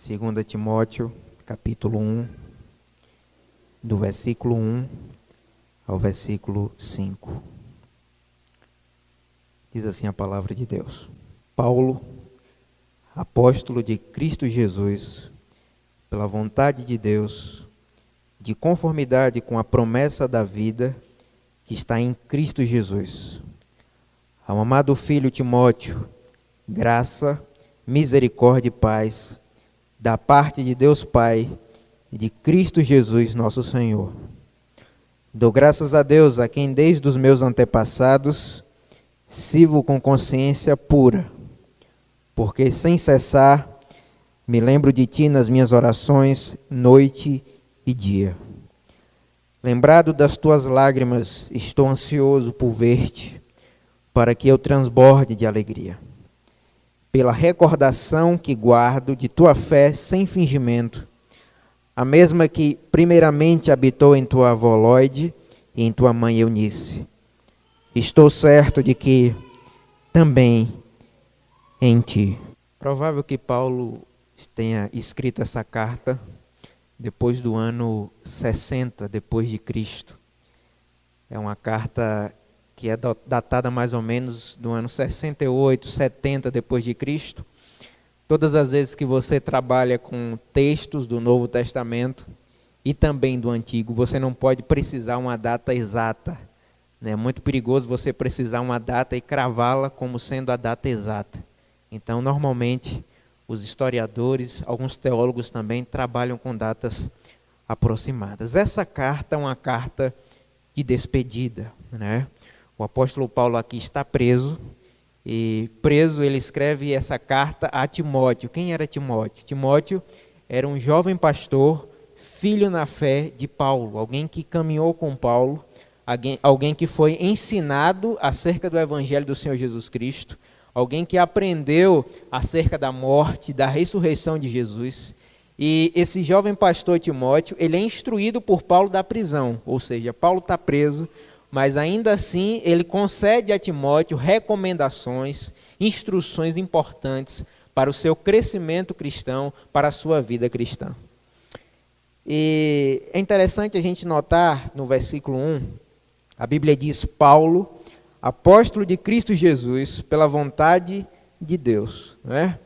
2 Timóteo, capítulo 1, do versículo 1 ao versículo 5. Diz assim a palavra de Deus. Paulo, apóstolo de Cristo Jesus, pela vontade de Deus, de conformidade com a promessa da vida que está em Cristo Jesus. Ao amado filho Timóteo, graça, misericórdia e paz, da parte de Deus Pai e de Cristo Jesus nosso Senhor. Dou graças a Deus, a quem desde os meus antepassados sirvo com consciência pura, porque sem cessar me lembro de ti nas minhas orações, noite e dia. Lembrado das tuas lágrimas, estou ansioso por ver-te, para que eu transborde de alegria. Pela recordação que guardo de tua fé sem fingimento, a mesma que primeiramente habitou em tua avó Lóide e em tua mãe Eunice. Estou certo de que também em ti. Provável que Paulo tenha escrito essa carta depois do ano 60 depois de Cristo. É uma carta que é datada mais ou menos do ano 68, 70 depois de Cristo. Todas as vezes que você trabalha com textos do Novo Testamento e também do Antigo, você não pode precisar uma data exata. É muito perigoso você precisar uma data e cravá-la como sendo a data exata. Então, normalmente, os historiadores, alguns teólogos também, trabalham com datas aproximadas. Essa carta é uma carta de despedida, né? O apóstolo Paulo aqui está preso, e preso ele escreve essa carta a Timóteo. Quem era Timóteo? Timóteo era um jovem pastor, filho na fé de Paulo, alguém que caminhou com Paulo, alguém que foi ensinado acerca do evangelho do Senhor Jesus Cristo, alguém que aprendeu acerca da morte, da ressurreição de Jesus. E esse jovem pastor Timóteo, ele é instruído por Paulo da prisão, ou seja, Paulo está preso, mas ainda assim ele concede a Timóteo recomendações, instruções importantes para o seu crescimento cristão, para a sua vida cristã. E é interessante a gente notar no versículo 1, a Bíblia diz: Paulo, apóstolo de Cristo Jesus, pela vontade de Deus. Não é?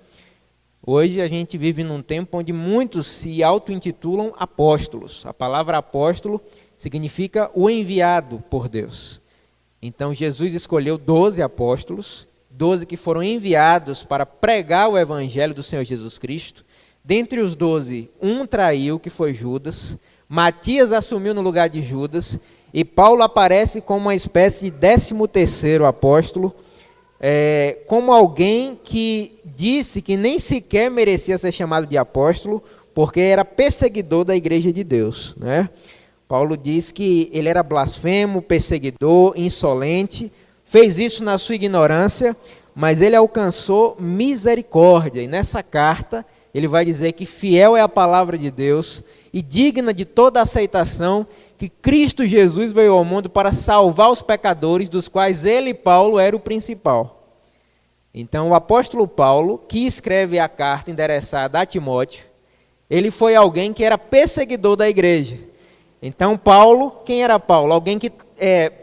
Hoje a gente vive num tempo onde muitos se auto-intitulam apóstolos. A palavra apóstolo significa o enviado por Deus. Então Jesus escolheu 12 apóstolos, 12 que foram enviados para pregar o evangelho do Senhor Jesus Cristo. Dentre os 12, um traiu, que foi Judas. Matias assumiu no lugar de Judas. E Paulo aparece como uma espécie de 13º apóstolo, como alguém que disse que nem sequer merecia ser chamado de apóstolo, porque era perseguidor da igreja de Deus, né? Paulo diz que ele era blasfemo, perseguidor, insolente, fez isso na sua ignorância, mas ele alcançou misericórdia. E nessa carta ele vai dizer que fiel é a palavra de Deus e digna de toda aceitação, que Cristo Jesus veio ao mundo para salvar os pecadores, dos quais ele, Paulo, era o principal. Então o apóstolo Paulo, que escreve a carta endereçada a Timóteo, ele foi alguém que era perseguidor da igreja. Então Paulo, quem era Paulo? Alguém que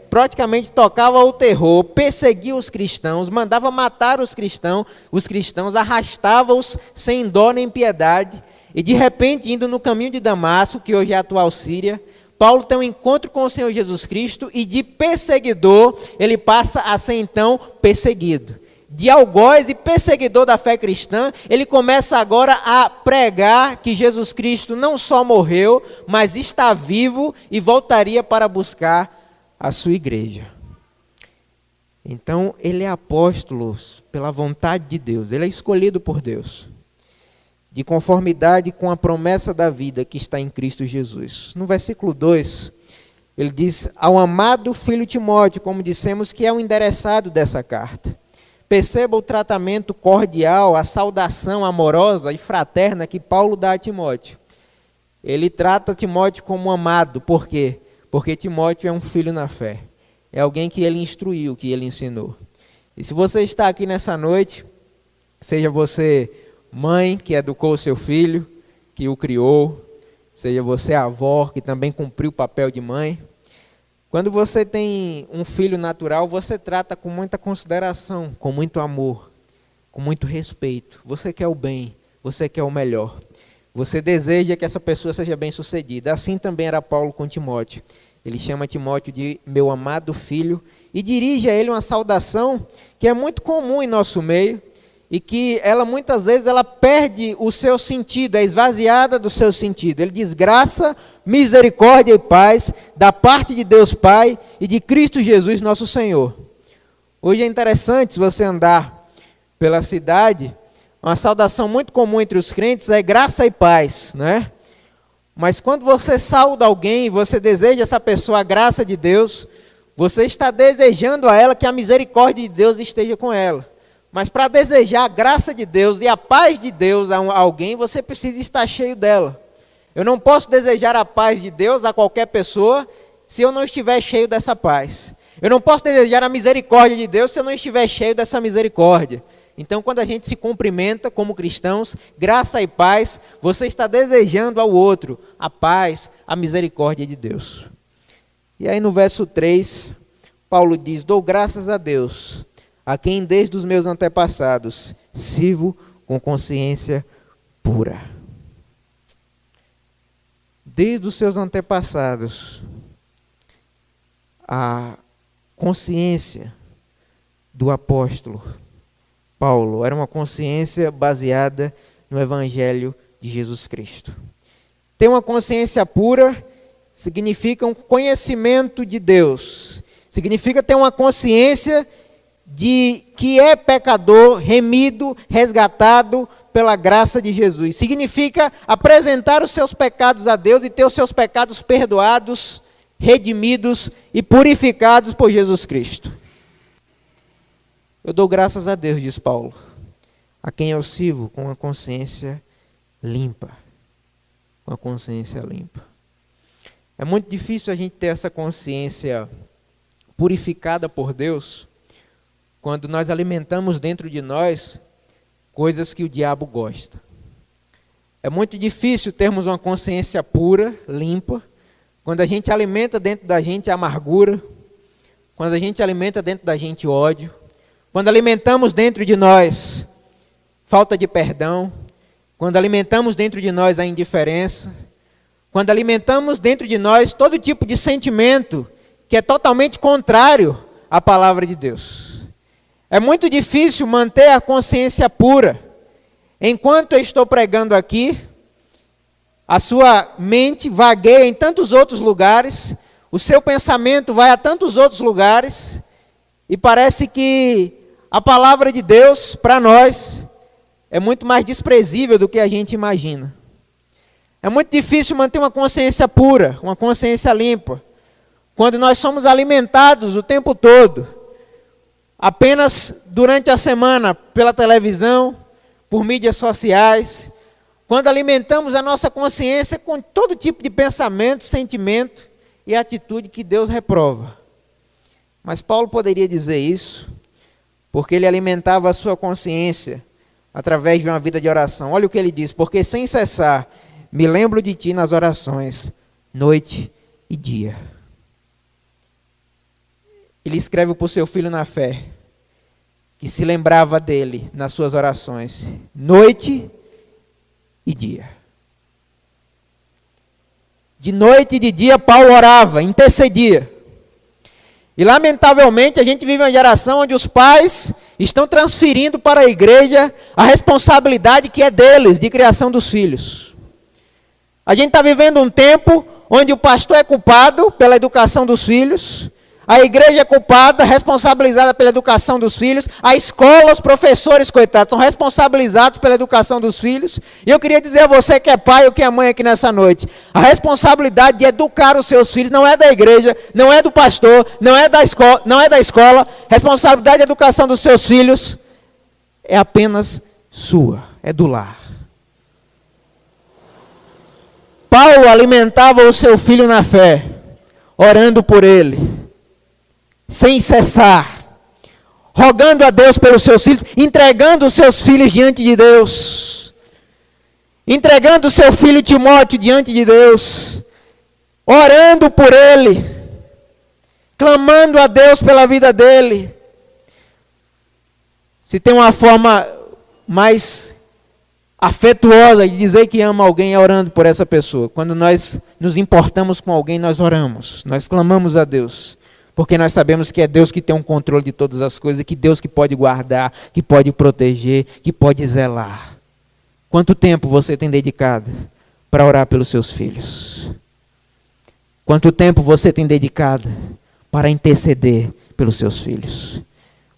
praticamente tocava o terror, perseguia os cristãos, mandava matar os cristãos, arrastava-os sem dó nem piedade, e de repente, indo no caminho de Damasco, que hoje é a atual Síria, Paulo tem um encontro com o Senhor Jesus Cristo, e de perseguidor, ele passa a ser então perseguido. De algoz e perseguidor da fé cristã, ele começa agora a pregar que Jesus Cristo não só morreu, mas está vivo e voltaria para buscar a sua igreja. Então, ele é apóstolo pela vontade de Deus, ele é escolhido por Deus, de conformidade com a promessa da vida que está em Cristo Jesus. No versículo 2, ele diz: ao amado filho Timóteo, como dissemos, que é o endereçado dessa carta. Perceba o tratamento cordial, a saudação amorosa e fraterna que Paulo dá a Timóteo. Ele trata Timóteo como amado. Por quê? Porque Timóteo é um filho na fé. É alguém que ele instruiu, que ele ensinou. E se você está aqui nessa noite, seja você mãe que educou o seu filho, que o criou, seja você avó, que também cumpriu o papel de mãe. Quando você tem um filho natural, você trata com muita consideração, com muito amor, com muito respeito. Você quer o bem, você quer o melhor. Você deseja que essa pessoa seja bem-sucedida. Assim também era Paulo com Timóteo. Ele chama Timóteo de meu amado filho e dirige a ele uma saudação que é muito comum em nosso meio e que ela muitas vezes ela perde o seu sentido, é esvaziada do seu sentido. Ele diz graça, misericórdia e paz da parte de Deus Pai e de Cristo Jesus nosso Senhor. Hoje é interessante, se você andar pela cidade, uma saudação muito comum entre os crentes é graça e paz, né? Mas quando você sauda alguém, você deseja essa pessoa a graça de Deus, você está desejando a ela que a misericórdia de Deus esteja com ela. Mas para desejar a graça de Deus e a paz de Deus a alguém, você precisa estar cheio dela. Eu não posso desejar a paz de Deus a qualquer pessoa se eu não estiver cheio dessa paz. Eu não posso desejar a misericórdia de Deus se eu não estiver cheio dessa misericórdia. Então, quando a gente se cumprimenta como cristãos, graça e paz, você está desejando ao outro a paz, a misericórdia de Deus. E aí no verso 3, Paulo diz, dou graças a Deus, a quem desde os meus antepassados sirvo com consciência pura. Desde os seus antepassados, a consciência do apóstolo Paulo era uma consciência baseada no Evangelho de Jesus Cristo. Ter uma consciência pura significa um conhecimento de Deus, significa ter uma consciência de que é pecador, remido, resgatado pela graça de Jesus. Significa apresentar os seus pecados a Deus e ter os seus pecados perdoados, redimidos e purificados por Jesus Cristo. Eu dou graças a Deus, diz Paulo, a quem eu sirvo com a consciência limpa. Com a consciência limpa. É muito difícil a gente ter essa consciência purificada por Deus quando nós alimentamos dentro de nós coisas que o diabo gosta. É muito difícil termos uma consciência pura, limpa, quando a gente alimenta dentro da gente amargura, quando a gente alimenta dentro da gente ódio, quando alimentamos dentro de nós falta de perdão, quando alimentamos dentro de nós a indiferença, quando alimentamos dentro de nós todo tipo de sentimento que é totalmente contrário à palavra de Deus. É muito difícil manter a consciência pura. Enquanto eu estou pregando aqui, a sua mente vagueia em tantos outros lugares, o seu pensamento vai a tantos outros lugares, e parece que a palavra de Deus, para nós, é muito mais desprezível do que a gente imagina. É muito difícil manter uma consciência pura, uma consciência limpa, quando nós somos alimentados o tempo todo, apenas durante a semana, pela televisão, por mídias sociais, quando alimentamos a nossa consciência com todo tipo de pensamento, sentimento e atitude que Deus reprova. Mas Paulo poderia dizer isso, porque ele alimentava a sua consciência através de uma vida de oração. Olha o que ele diz, porque sem cessar me lembro de ti nas orações, noite e dia. Ele escreve para o seu filho na fé, que se lembrava dele nas suas orações, noite e dia. De noite e de dia Paulo orava, intercedia. E lamentavelmente a gente vive uma geração onde os pais estão transferindo para a igreja a responsabilidade que é deles, de criação dos filhos. A gente está vivendo um tempo onde o pastor é culpado pela educação dos filhos, a igreja é culpada, responsabilizada pela educação dos filhos, a escola, os professores, coitados, são responsabilizados pela educação dos filhos. E eu queria dizer a você que é pai ou que é mãe aqui nessa noite, a responsabilidade de educar os seus filhos não é da igreja, não é do pastor, não é da escola, responsabilidade de educação dos seus filhos é apenas sua, é do lar. Paulo alimentava o seu filho na fé, orando por ele, sem cessar, rogando a Deus pelos seus filhos, entregando os seus filhos diante de Deus. entregando o seu filho Timóteo diante de Deus, orando por ele, clamando a Deus pela vida dele. Se tem uma forma mais afetuosa de dizer que ama alguém, é orando por essa pessoa. Quando nós nos importamos com alguém, nós oramos, nós clamamos a Deus, porque nós sabemos que é Deus que tem um controle de todas as coisas, que Deus que pode guardar, que pode proteger, que pode zelar. Quanto tempo você tem dedicado para orar pelos seus filhos? Quanto tempo você tem dedicado para interceder pelos seus filhos?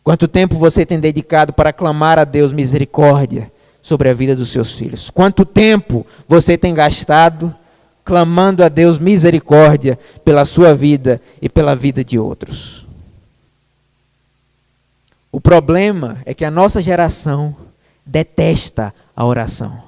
Quanto tempo você tem dedicado para clamar a Deus misericórdia sobre a vida dos seus filhos? Quanto tempo você tem gastado clamando a Deus misericórdia pela sua vida e pela vida de outros? O problema é que a nossa geração detesta a oração.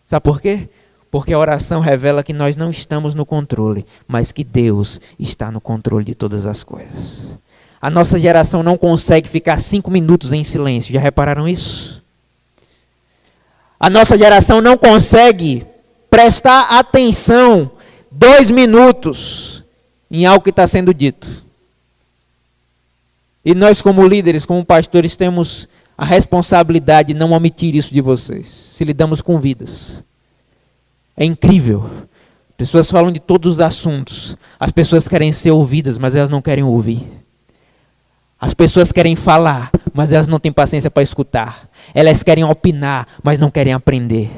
Sabe por quê? Porque a oração revela que nós não estamos no controle, mas que Deus está no controle de todas as coisas. A nossa geração não consegue ficar 5 minutos em silêncio. Já repararam isso? A nossa geração não consegue prestar atenção 2 minutos em algo que está sendo dito. E nós, como líderes, como pastores, temos a responsabilidade de não omitir isso de vocês, se lidamos com vidas. É incrível. Pessoas falam de todos os assuntos. As pessoas querem ser ouvidas, mas elas não querem ouvir. As pessoas querem falar, mas elas não têm paciência para escutar. Elas querem opinar, mas não querem aprender.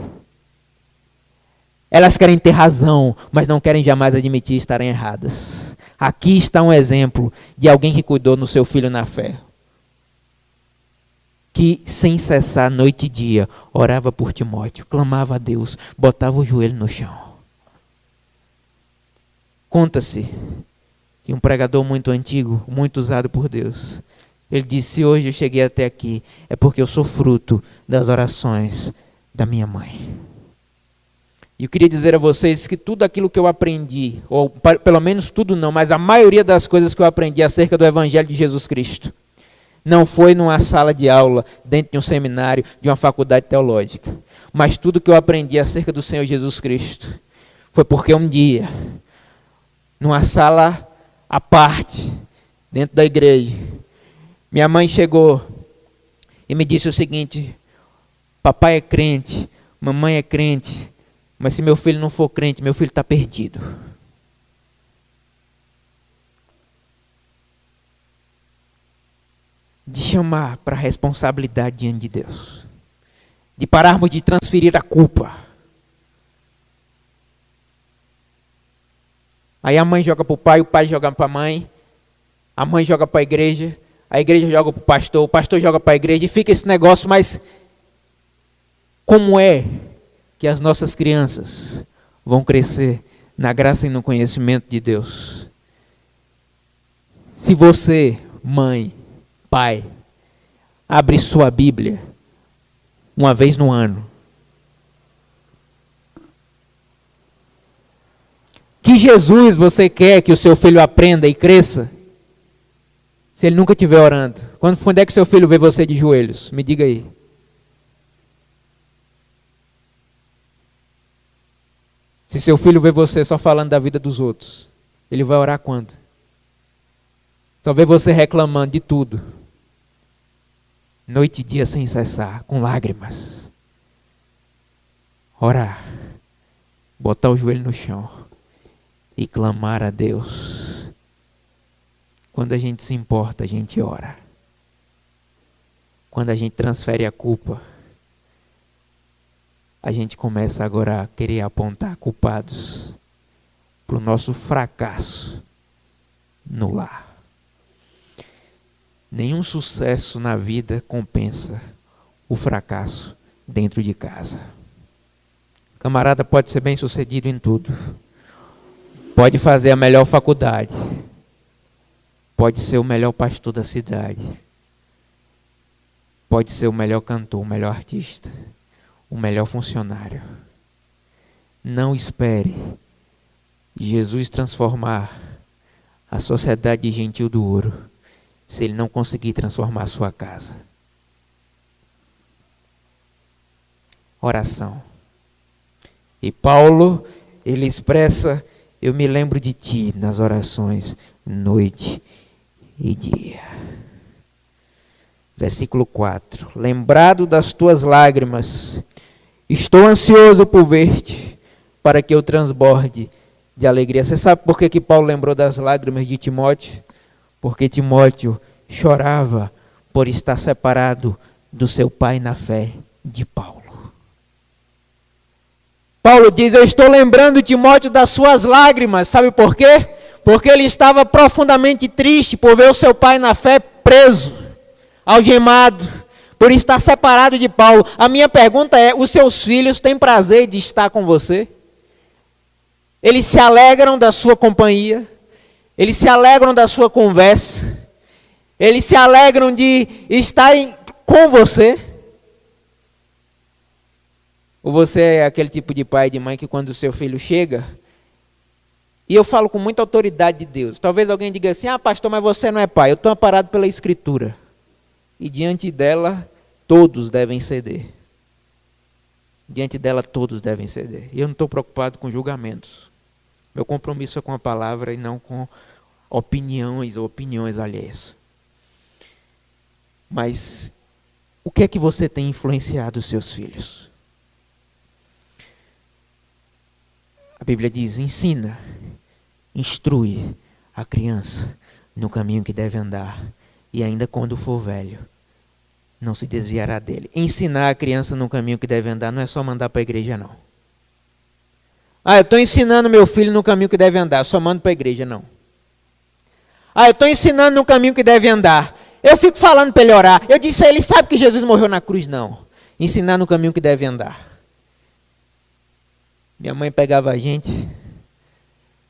Elas querem ter razão, mas não querem jamais admitir estarem erradas. Aqui está um exemplo de alguém que cuidou no seu filho na fé, que sem cessar, noite e dia, orava por Timóteo, clamava a Deus, botava o joelho no chão. Conta-se que um pregador muito antigo, muito usado por Deus, ele disse: se hoje eu cheguei até aqui, é porque eu sou fruto das orações da minha mãe. E eu queria dizer a vocês que tudo aquilo que eu aprendi, ou pelo menos tudo não, mas a maioria das coisas que eu aprendi acerca do Evangelho de Jesus Cristo, não foi numa sala de aula, dentro de um seminário, de uma faculdade teológica. Mas tudo que eu aprendi acerca do Senhor Jesus Cristo foi porque um dia, numa sala à parte, dentro da igreja, minha mãe chegou e me disse o seguinte: papai é crente, mamãe é crente, mas se meu filho não for crente, meu filho está perdido. De chamar para a responsabilidade diante de Deus. De pararmos de transferir a culpa. Aí a mãe joga para o pai joga para a mãe joga para a igreja joga para o pastor joga para a igreja, e fica esse negócio. Mas como é que as nossas crianças vão crescer na graça e no conhecimento de Deus? Se você, mãe, pai, abre sua Bíblia uma vez no ano, que Jesus você quer que o seu filho aprenda e cresça, se ele nunca estiver orando? Quando é que seu filho vê você de joelhos? Me diga aí. Se seu filho vê você só falando da vida dos outros, ele vai orar quando? Só vê você reclamando de tudo, noite e dia sem cessar, com lágrimas. Orar, botar o joelho no chão e clamar a Deus. Quando a gente se importa, a gente ora. Quando a gente transfere a culpa, a gente começa agora a querer apontar culpados para o nosso fracasso no lar. Nenhum sucesso na vida compensa o fracasso dentro de casa. O camarada pode ser bem sucedido em tudo. Pode fazer a melhor faculdade. Pode ser o melhor pastor da cidade. Pode ser o melhor cantor, o melhor artista, o melhor funcionário. Não espere Jesus transformar a sociedade de Gentil do Ouro se ele não conseguir transformar a sua casa. Oração. E Paulo, ele expressa: eu me lembro de ti nas orações, noite e dia. Versículo 4. Lembrado das tuas lágrimas, estou ansioso por ver-te, para que eu transborde de alegria. Você sabe por que Paulo lembrou das lágrimas de Timóteo? Porque Timóteo chorava por estar separado do seu pai na fé de Paulo. Paulo diz: eu estou lembrando Timóteo das suas lágrimas. Sabe por quê? Porque ele estava profundamente triste por ver o seu pai na fé preso, algemado, por estar separado de Paulo. A minha pergunta é: os seus filhos têm prazer de estar com você? Eles se alegram da sua companhia? Eles se alegram da sua conversa? Eles se alegram de estarem com você? Ou você é aquele tipo de pai e de mãe que quando o seu filho chega, e eu falo com muita autoridade de Deus, talvez alguém diga assim: ah, pastor, mas você não é pai. Eu estou amparado pela Escritura. E diante dela, todos devem ceder. Diante dela, todos devem ceder. E eu não estou preocupado com julgamentos. Meu compromisso é com a palavra e não com opiniões alheias. Mas o que é que você tem influenciado os seus filhos? A Bíblia diz: ensina, instrui a criança no caminho que deve andar, e ainda quando for velho, não se desviará dele. Ensinar a criança no caminho que deve andar não é só mandar para a igreja, não. Ah, eu estou ensinando meu filho no caminho que deve andar, só mando para a igreja, não. Ah, eu estou ensinando no caminho que deve andar. Eu fico falando para ele orar. Eu disse a ele: sabe que Jesus morreu na cruz? Não. Ensinar no caminho que deve andar. Minha mãe pegava a gente,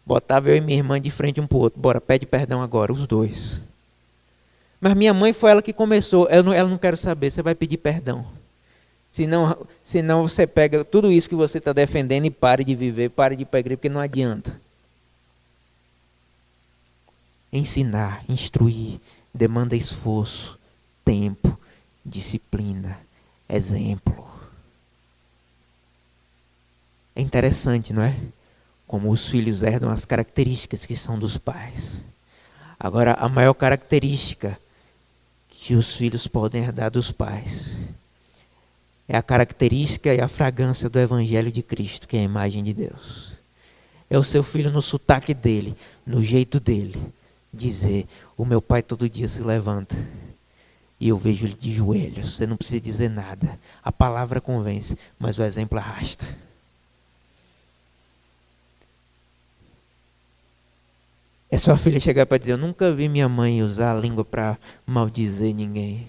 botava eu e minha irmã de frente um para o outro. Bora, pede perdão agora, os dois. Mas minha mãe foi ela que começou. Ela não quer saber, você vai pedir perdão. Senão você pega tudo isso que você está defendendo e pare de viver, pare de ir para a igreja, porque não adianta. Ensinar, instruir, demanda esforço, tempo, disciplina, exemplo. É interessante, não é? Como os filhos herdam as características que são dos pais. Agora, a maior característica que os filhos podem herdar dos pais é a característica e a fragrância do Evangelho de Cristo, que é a imagem de Deus. É o seu filho no sotaque dele, no jeito dele, dizer: o meu pai todo dia se levanta e eu vejo ele de joelhos. Você não precisa dizer nada. A palavra convence, mas o exemplo arrasta. É sua filha chegar para dizer: eu nunca vi minha mãe usar a língua para maldizer ninguém.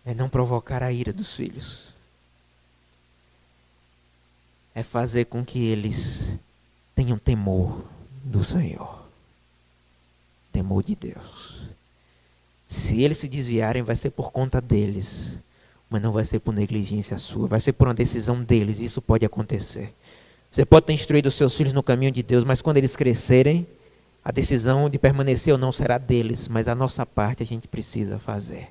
É não provocar a ira dos filhos. É fazer com que eles tenham temor do Senhor. Temor de Deus. Se eles se desviarem, vai ser por conta deles. Mas não vai ser por negligência sua. Vai ser por uma decisão deles. Isso pode acontecer. Você pode ter instruído os seus filhos no caminho de Deus, mas quando eles crescerem, a decisão de permanecer ou não será deles. Mas a nossa parte a gente precisa fazer.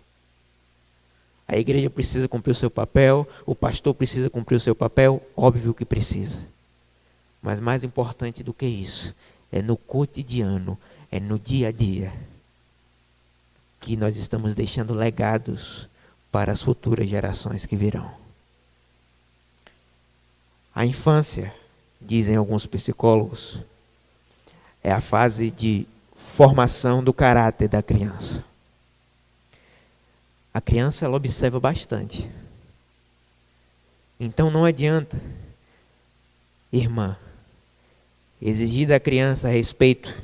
A igreja precisa cumprir o seu papel, o pastor precisa cumprir o seu papel, óbvio que precisa. Mas mais importante do que isso, é no cotidiano, é no dia a dia, que nós estamos deixando legados para as futuras gerações que virão. A infância, dizem alguns psicólogos, é a fase de formação do caráter da criança. A criança, ela observa bastante. Então não adianta, irmã, exigir da criança respeito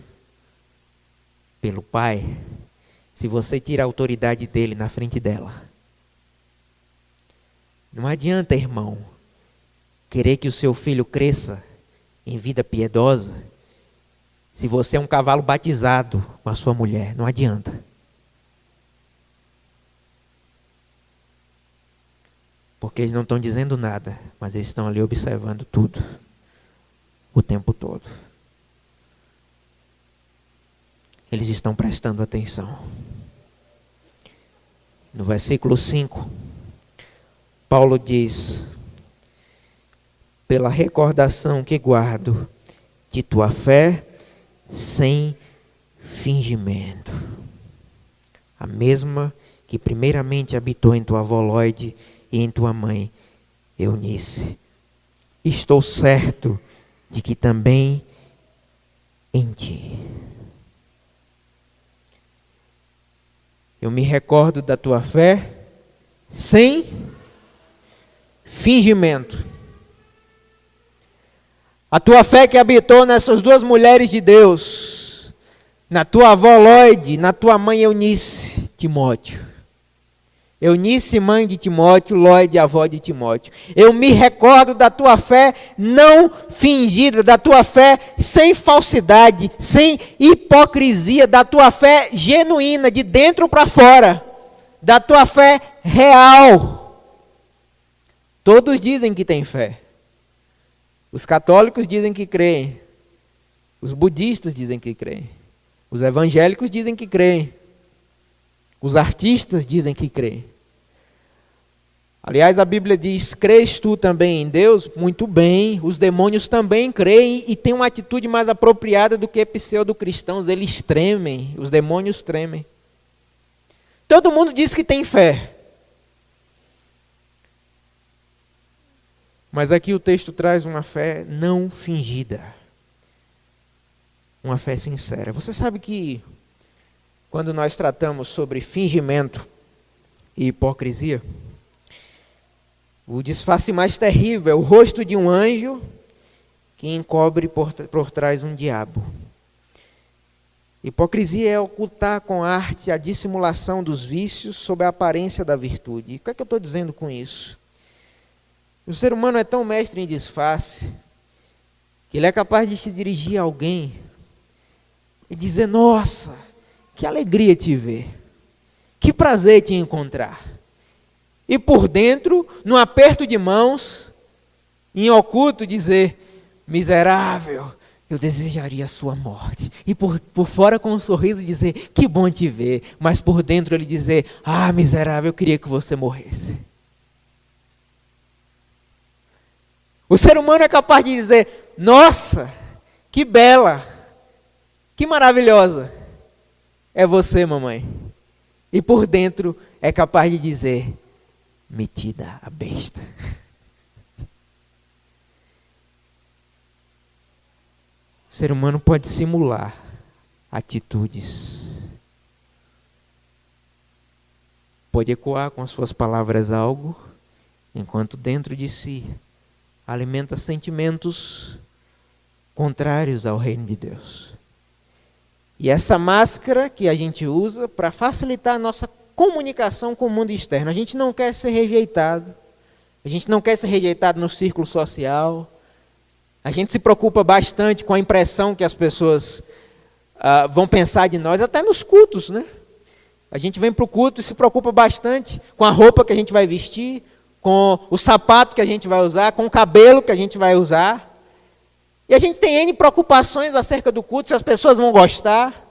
pelo pai, se você tira a autoridade dele na frente dela. Não adianta, irmão, querer que o seu filho cresça em vida piedosa, se você é um cavalo batizado com a sua mulher. Não adianta. Porque eles não estão dizendo nada, mas eles estão ali observando tudo, o tempo todo. Eles estão prestando atenção. No versículo 5, Paulo diz: pela recordação que guardo de tua fé sem fingimento, a mesma que primeiramente habitou em tua avó Lóide e em tua mãe Eunice. Estou certo de que também em ti. Eu me recordo da tua fé sem fingimento. A tua fé que habitou nessas duas mulheres de Deus, na tua avó Lóide, na tua mãe Eunice, Timóteo. Eunice, mãe de Timóteo, Lóide, avó de Timóteo. Eu me recordo da tua fé não fingida, da tua fé sem falsidade, sem hipocrisia, da tua fé genuína, de dentro para fora, da tua fé real. Todos dizem que têm fé. Os católicos dizem que creem. Os budistas dizem que creem. Os evangélicos dizem que creem. Os artistas dizem que creem. Aliás, a Bíblia diz: crês tu também em Deus? Muito bem. Os demônios também creem e têm uma atitude mais apropriada do que pseudo-cristãos. Eles tremem, os demônios tremem. Todo mundo diz que tem fé. Mas aqui o texto traz uma fé não fingida. Uma fé sincera. Você sabe que quando nós tratamos sobre fingimento e hipocrisia, o disfarce mais terrível é o rosto de um anjo que encobre por trás um diabo. Hipocrisia é ocultar com arte a dissimulação dos vícios sob a aparência da virtude. E o que é que eu estou dizendo com isso? O ser humano é tão mestre em disfarce que ele é capaz de se dirigir a alguém e dizer: nossa, que alegria te ver, que prazer te encontrar. E por dentro, num aperto de mãos, em oculto dizer: miserável, eu desejaria a sua morte. E por fora com um sorriso dizer: que bom te ver. Mas por dentro ele dizer: ah, miserável, eu queria que você morresse. O ser humano é capaz de dizer: nossa, que bela, que maravilhosa é você, mamãe. E por dentro é capaz de dizer: metida a besta. O ser humano pode simular atitudes. Pode ecoar com as suas palavras algo, enquanto dentro de si alimenta sentimentos contrários ao reino de Deus. E essa máscara que a gente usa para facilitar a nossa comunicação com o mundo externo. A gente não quer ser rejeitado. A gente não quer ser rejeitado no círculo social. A gente se preocupa bastante com a impressão que as pessoas vão pensar de nós, até nos cultos, né? A gente vem para o culto e se preocupa bastante com a roupa que a gente vai vestir, com o sapato que a gente vai usar, com o cabelo que a gente vai usar. E a gente tem N preocupações acerca do culto, se as pessoas vão gostar.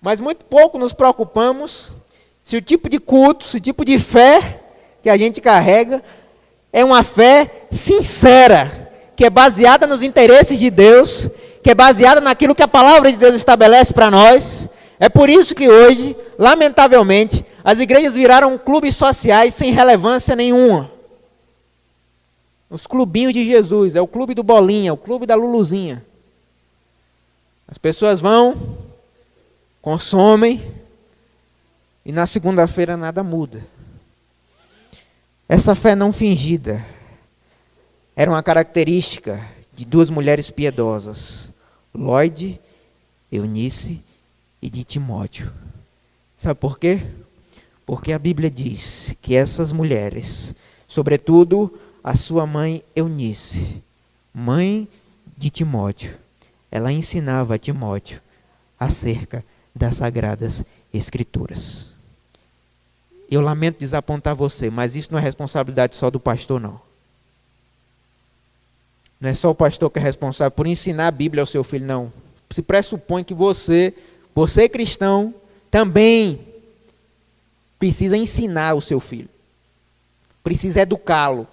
Mas muito pouco nos preocupamos se o tipo de culto, se o tipo de fé que a gente carrega é uma fé sincera, que é baseada nos interesses de Deus, que é baseada naquilo que a palavra de Deus estabelece para nós. É por isso que hoje, lamentavelmente, as igrejas viraram clubes sociais sem relevância nenhuma. Os clubinhos de Jesus, é o clube do Bolinha, o clube da Luluzinha. As pessoas vão, consomem, e na segunda-feira nada muda. Essa fé não fingida era uma característica de duas mulheres piedosas, Lóide, Eunice e de Timóteo. Sabe por quê? Porque a Bíblia diz que essas mulheres, sobretudo a sua mãe Eunice, mãe de Timóteo, ela ensinava a Timóteo acerca das Sagradas Escrituras. Eu lamento desapontar você, mas isso não é responsabilidade só do pastor, não. Não é só o pastor que é responsável por ensinar a Bíblia ao seu filho, não. Se pressupõe que você cristão, também precisa ensinar o seu filho. Precisa educá-lo.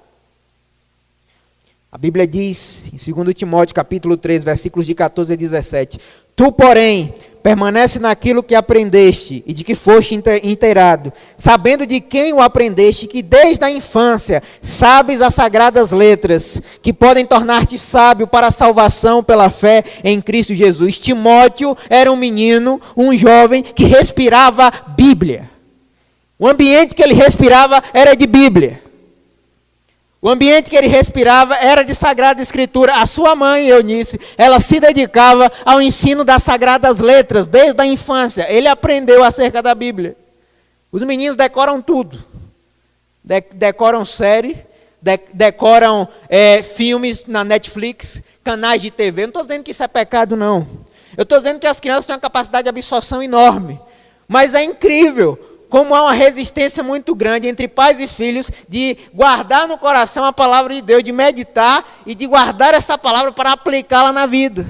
A Bíblia diz, em 2 Timóteo capítulo 3, versículos de 14 a 17, tu, porém, permanece naquilo que aprendeste e de que foste inteirado, sabendo de quem o aprendeste, que desde a infância sabes as sagradas letras, que podem tornar-te sábio para a salvação pela fé em Cristo Jesus. Timóteo era um menino, um jovem que respirava Bíblia. O ambiente que ele respirava era de Bíblia. O ambiente que ele respirava era de Sagrada Escritura. A sua mãe, Eunice, ela se dedicava ao ensino das Sagradas Letras, desde a infância. Ele aprendeu acerca da Bíblia. Os meninos decoram tudo. Decoram série, decoram filmes na Netflix, canais de TV. Não estou dizendo que isso é pecado, não. Eu estou dizendo que as crianças têm uma capacidade de absorção enorme. Mas é incrível como há uma resistência muito grande entre pais e filhos de guardar no coração a palavra de Deus, de meditar e de guardar essa palavra para aplicá-la na vida.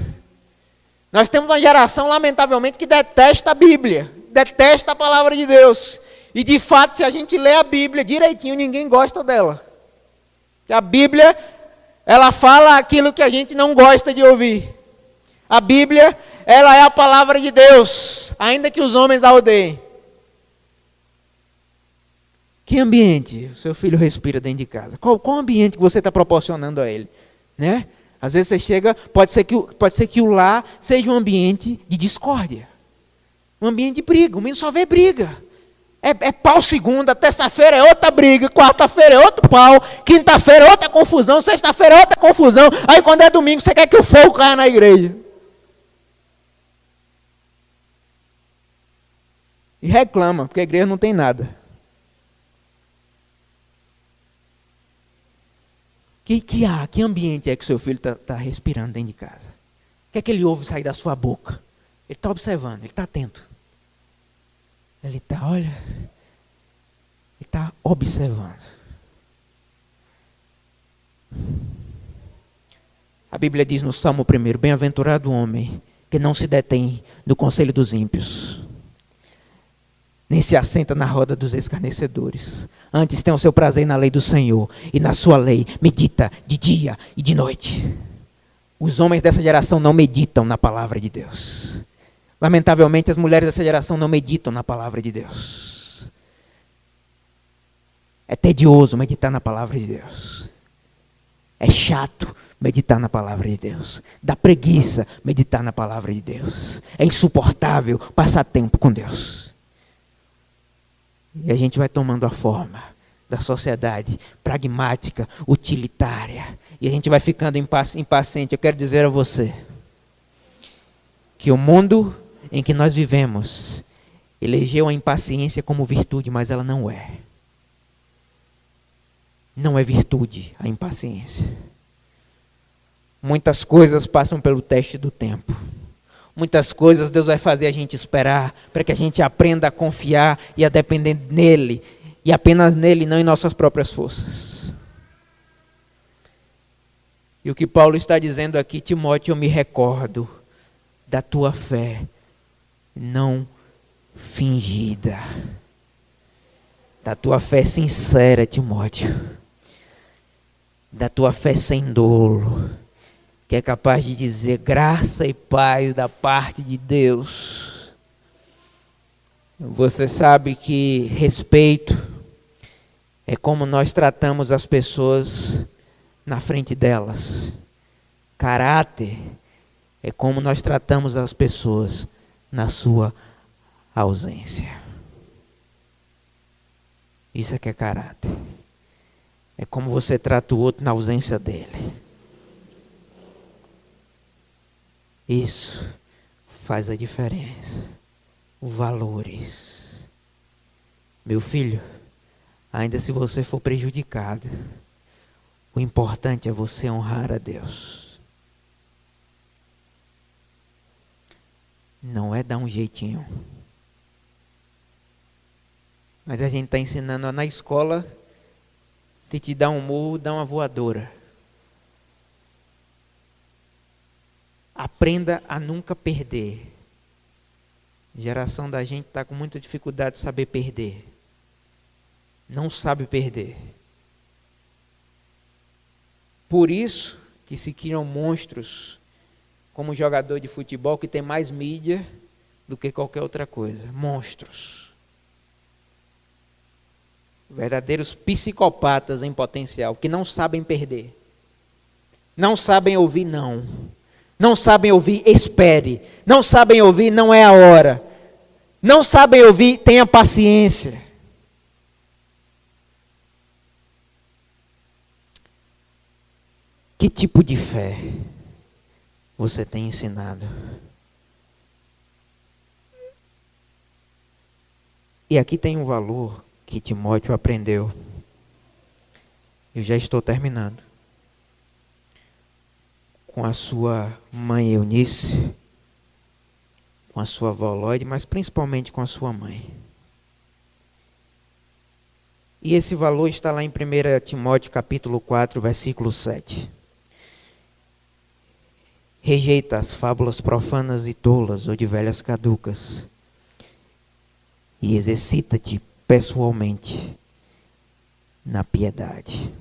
Nós temos uma geração, lamentavelmente, que detesta a Bíblia, detesta a palavra de Deus. E, de fato, se a gente lê a Bíblia direitinho, ninguém gosta dela. Porque a Bíblia, ela fala aquilo que a gente não gosta de ouvir. A Bíblia, ela é a palavra de Deus, ainda que os homens a odeiem. Que ambiente o seu filho respira dentro de casa? Qual ambiente que você está proporcionando a ele? Né? Às vezes você chega, pode ser que o lar seja um ambiente de discórdia. Um ambiente de briga. O menino só vê briga. É pau segunda, terça-feira é outra briga, quarta-feira é outro pau, quinta-feira é outra confusão, sexta-feira é outra confusão. Aí quando é domingo você quer que o fogo caia na igreja. E reclama, porque a igreja não tem nada. Que ambiente é que o seu filho está respirando dentro de casa? O que é que ele ouve sair da sua boca? Ele está observando, ele está atento. Ele está observando. A Bíblia diz no Salmo 1, bem-aventurado o homem que não se detém no conselho dos ímpios, nem se assenta na roda dos escarnecedores. Antes tem o seu prazer na lei do Senhor, e na sua lei medita de dia e de noite. Os homens dessa geração não meditam na palavra de Deus. Lamentavelmente, as mulheres dessa geração não meditam na palavra de Deus. É tedioso meditar na palavra de Deus. É chato meditar na palavra de Deus. Dá preguiça meditar na palavra de Deus. É insuportável passar tempo com Deus. E a gente vai tomando a forma da sociedade pragmática, utilitária. E a gente vai ficando impaciente. Eu quero dizer a você que o mundo em que nós vivemos elegeu a impaciência como virtude, mas ela não é. Não é virtude a impaciência. Muitas coisas passam pelo teste do tempo. Muitas coisas Deus vai fazer a gente esperar, para que a gente aprenda a confiar e a depender nele, e apenas nele, não em nossas próprias forças. E o que Paulo está dizendo aqui, Timóteo, eu me recordo da tua fé não fingida, da tua fé sincera, Timóteo, da tua fé sem dolo, que é capaz de dizer graça e paz da parte de Deus. Você sabe que respeito é como nós tratamos as pessoas na frente delas. Caráter é como nós tratamos as pessoas na sua ausência. Isso é que é caráter. É como você trata o outro na ausência dele. Isso faz a diferença. Valores. Meu filho, ainda se você for prejudicado, o importante é você honrar a Deus. Não é dar um jeitinho. Mas a gente está ensinando na escola, de te dar um murro, dar uma voadora. Aprenda a nunca perder. A geração da gente está com muita dificuldade de saber perder. não sabe perder. Por isso que se criam monstros como jogador de futebol que tem mais mídia do que qualquer outra coisa. Monstros. Verdadeiros psicopatas em potencial, que não sabem perder. Não sabem ouvir não. Não sabem ouvir espere. Não sabem ouvir não é a hora. Não sabem ouvir tenha paciência. Que tipo de fé você tem ensinado? E aqui tem um valor que Timóteo aprendeu. Eu já estou terminando. Com a sua mãe Eunice, com a sua avó Lloyd, mas principalmente com a sua mãe. E esse valor está lá em 1 Timóteo capítulo 4, versículo 7. Rejeita as fábulas profanas e tolas ou de velhas caducas e exercita-te pessoalmente na piedade.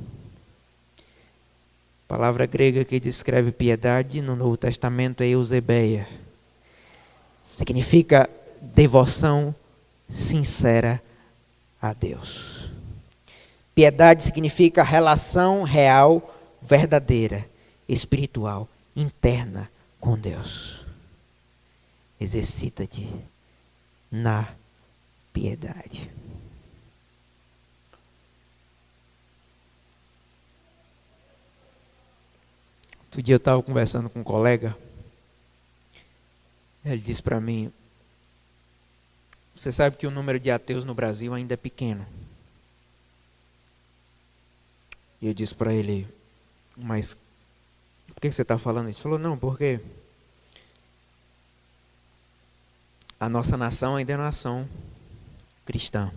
A palavra grega que descreve piedade no Novo Testamento é eusebeia. Significa devoção sincera a Deus. Piedade significa relação real, verdadeira, espiritual, interna com Deus. Exercita-te na piedade. Outro dia eu estava conversando com um colega. Ele disse para mim: você sabe que o número de ateus no Brasil ainda é pequeno. E eu disse para ele: mas por que você está falando isso? Ele falou: não, porque a nossa nação ainda é uma nação cristã.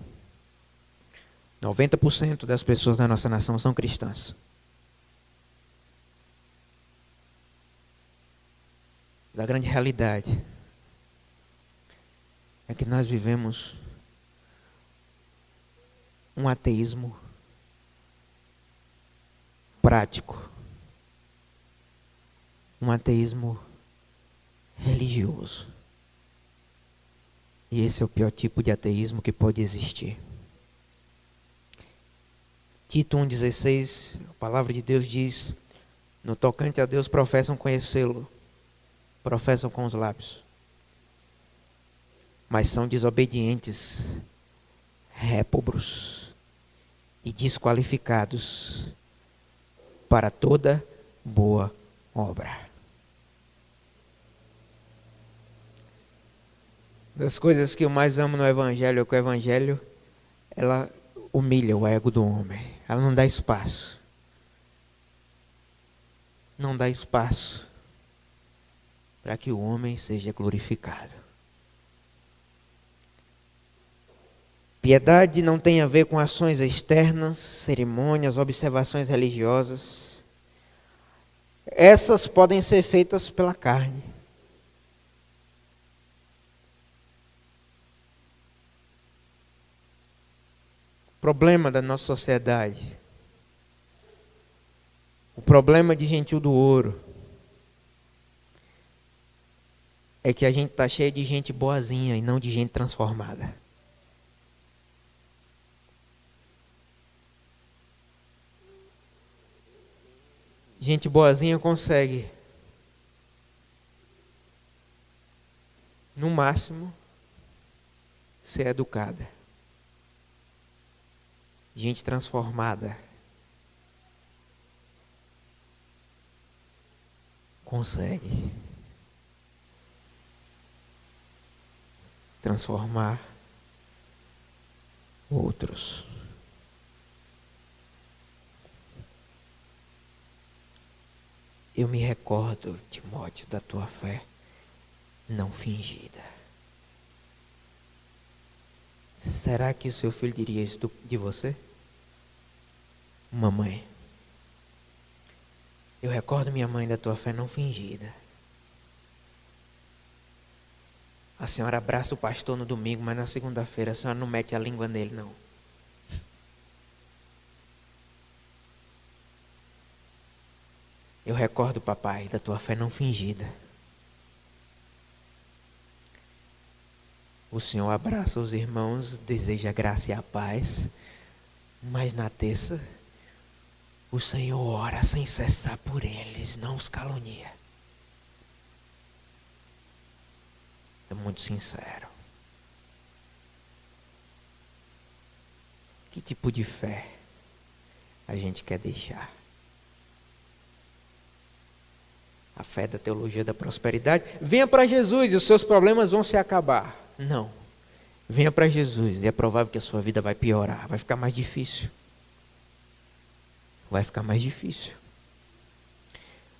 90% das pessoas da nossa nação são cristãs. A grande realidade é que nós vivemos um ateísmo prático, um ateísmo religioso. E esse é o pior tipo de ateísmo que pode existir. Tito 1,16, a palavra de Deus diz: no tocante a Deus professam conhecê-lo, professam com os lábios, mas são desobedientes, réprobos e desqualificados para toda boa obra. Das coisas que eu mais amo no Evangelho é que o Evangelho, ela humilha o ego do homem. Ela não dá espaço. Não dá espaço para que o homem seja glorificado. Piedade não tem a ver com ações externas, cerimônias, observações religiosas. Essas podem ser feitas pela carne. O problema da nossa sociedade, o problema de Gentil do Ouro, é que a gente está cheio de gente boazinha e não de gente transformada. Gente boazinha consegue, no máximo, ser educada. Gente transformada consegue transformar outros. Eu me recordo, Timóteo, da tua fé não fingida. Será que o seu filho diria isso de você? Mamãe, eu recordo minha mãe da tua fé não fingida. A senhora abraça o pastor no domingo, mas na segunda-feira a senhora não mete a língua nele, não. Eu recordo, papai, da tua fé não fingida. O Senhor abraça os irmãos, deseja a graça e a paz, mas na terça, o Senhor ora sem cessar por eles, não os calunia. É muito sincero. Que tipo de fé a gente quer deixar? A fé da teologia da prosperidade. Venha para Jesus e os seus problemas vão se acabar. Não. Venha para Jesus e é provável que a sua vida vai piorar, vai ficar mais difícil. Vai ficar mais difícil.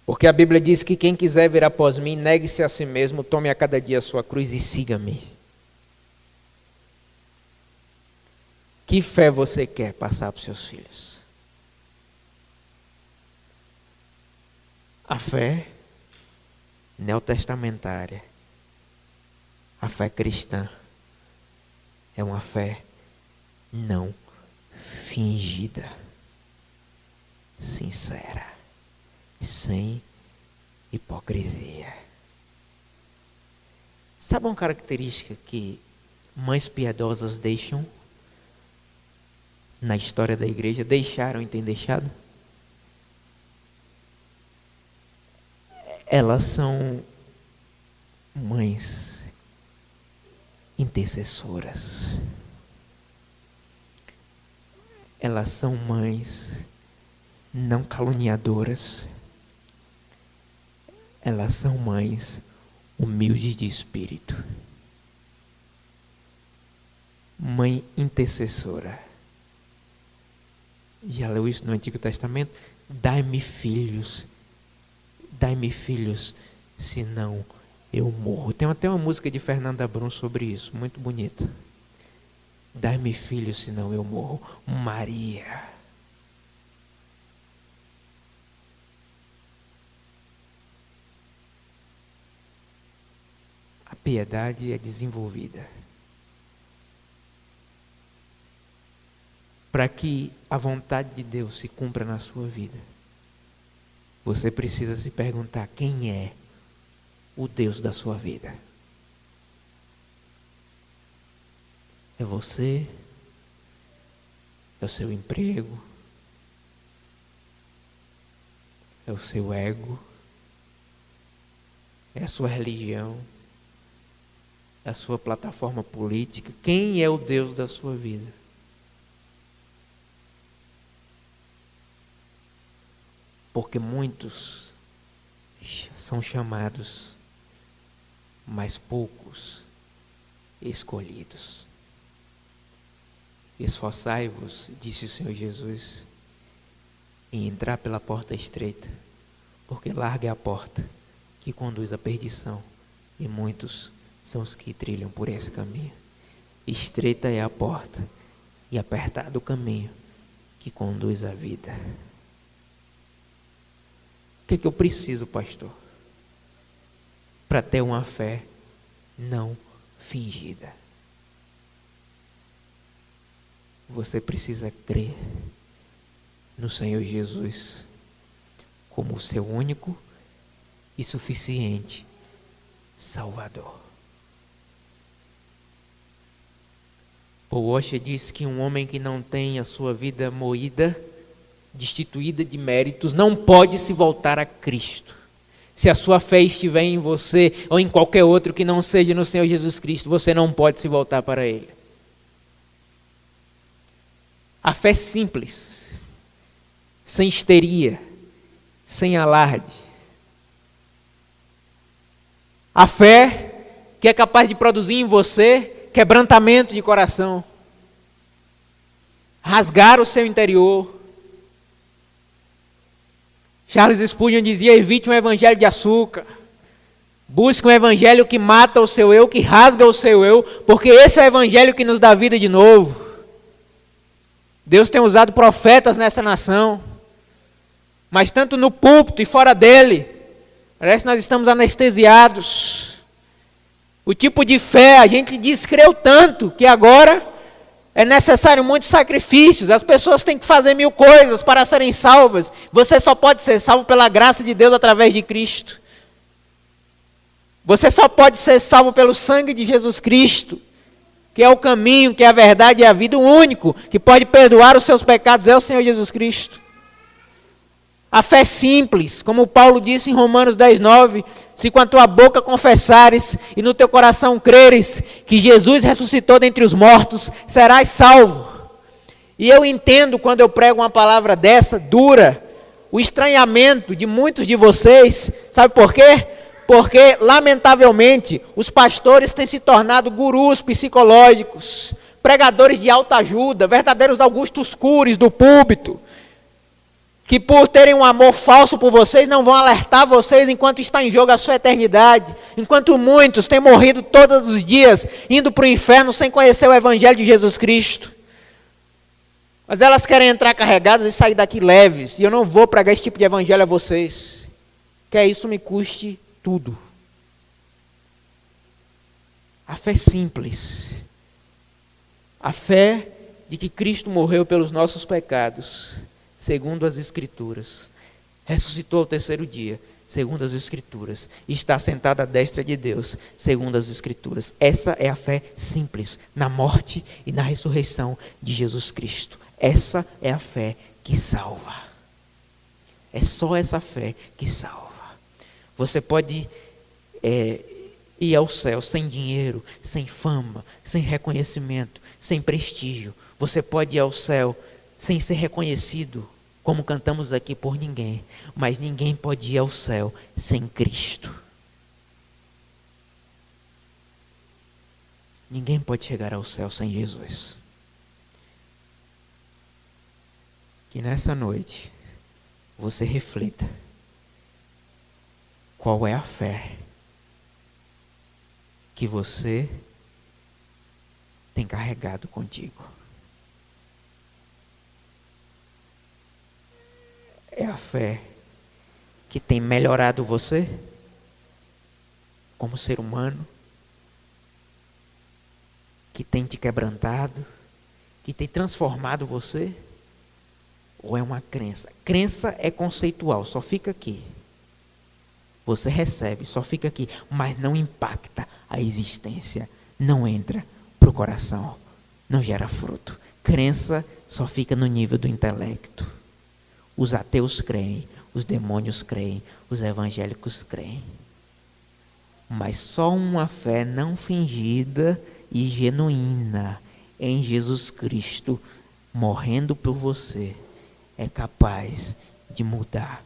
Porque a Bíblia diz que quem quiser vir após mim, negue-se a si mesmo, tome a cada dia a sua cruz e siga-me. Que fé você quer passar para os seus filhos? A fé neotestamentária, a fé cristã, é uma fé não fingida, sincera, sem hipocrisia. Sabe uma característica que mães piedosas deixam na história da igreja? Deixaram e têm deixado? Elas são mães intercessoras. Elas são mães não caluniadoras. Elas são mães humildes de espírito. Mãe intercessora. Já leu isso no Antigo Testamento? Dai-me filhos, senão eu morro. Tem até uma música de Fernanda Brum sobre isso, muito bonita. Dai-me filhos, senão eu morro. Maria. A piedade é desenvolvida para que a vontade de Deus se cumpra na sua vida. Você precisa se perguntar: quem é o Deus da sua vida? É você? É o seu emprego? É o seu ego? É a sua religião? É a sua plataforma política? Quem é o Deus da sua vida? Porque muitos são chamados, mas poucos escolhidos. Esforçai-vos, disse o Senhor Jesus, em entrar pela porta estreita, porque larga é a porta que conduz à perdição, e muitos são os que trilham por esse caminho. Estreita é a porta e apertado o caminho que conduz à vida. O que é que eu preciso, pastor, para ter uma fé não fingida? Você precisa crer no Senhor Jesus como o seu único e suficiente Salvador. Paul Washer diz que um homem que não tem a sua vida moída, destituída de méritos, não pode se voltar a Cristo. Se a sua fé estiver em você ou em qualquer outro que não seja no Senhor Jesus Cristo, você não pode se voltar para Ele. A fé simples, sem histeria, sem alarde. A fé que é capaz de produzir em você quebrantamento de coração, rasgar o seu interior. Charles Spurgeon dizia: evite um evangelho de açúcar. Busque um evangelho que mata o seu eu, que rasga o seu eu, porque esse é o evangelho que nos dá vida de novo. Deus tem usado profetas nessa nação, mas tanto no púlpito e fora dele, parece que nós estamos anestesiados. O tipo de fé, a gente descreu tanto, que agora É necessário muitos sacrifícios. As pessoas têm que fazer 1000 coisas para serem salvas. Você só pode ser salvo pela graça de Deus através de Cristo. Você só pode ser salvo pelo sangue de Jesus Cristo, que é o caminho, que é a verdade e a vida. O único que pode perdoar os seus pecados é o Senhor Jesus Cristo. A fé é simples, como Paulo disse em Romanos 10:9, se com a tua boca confessares e no teu coração creres que Jesus ressuscitou dentre os mortos, serás salvo. E eu entendo quando eu prego uma palavra dessa, dura, o estranhamento de muitos de vocês, sabe por quê? Porque, lamentavelmente, os pastores têm se tornado gurus psicológicos, pregadores de alta ajuda, verdadeiros Augustos Curies do púlpito, que por terem um amor falso por vocês, não vão alertar vocês enquanto está em jogo a sua eternidade. Enquanto muitos têm morrido todos os dias, indo para o inferno sem conhecer o Evangelho de Jesus Cristo. Mas elas querem entrar carregadas e sair daqui leves. E eu não vou pregar esse tipo de evangelho a vocês. Quer isso me custe tudo. A fé é simples. A fé de que Cristo morreu pelos nossos pecados, segundo as Escrituras, ressuscitou ao terceiro dia, segundo as Escrituras, e está sentado à destra de Deus, segundo as Escrituras. Essa é a fé simples, na morte e na ressurreição de Jesus Cristo. Essa é a fé que salva. É só essa fé que salva. Você pode ir ao céu sem dinheiro, sem fama, sem reconhecimento, sem prestígio. Você pode ir ao céu sem ser reconhecido, como cantamos aqui, por ninguém. Mas ninguém pode ir ao céu sem Cristo. Ninguém pode chegar ao céu sem Jesus. Que nessa noite você reflita qual é a fé que você tem carregado contigo. É a fé que tem melhorado você como ser humano, que tem te quebrantado, que tem transformado você? Ou é uma crença? Crença é conceitual, só fica aqui. Você recebe, só fica aqui, mas não impacta a existência, não entra para o coração, não gera fruto. Crença só fica no nível do intelecto. Os ateus creem, os demônios creem, os evangélicos creem. Mas só uma fé não fingida e genuína em Jesus Cristo, morrendo por você, é capaz de mudar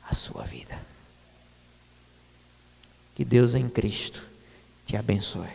a sua vida. Que Deus em Cristo te abençoe.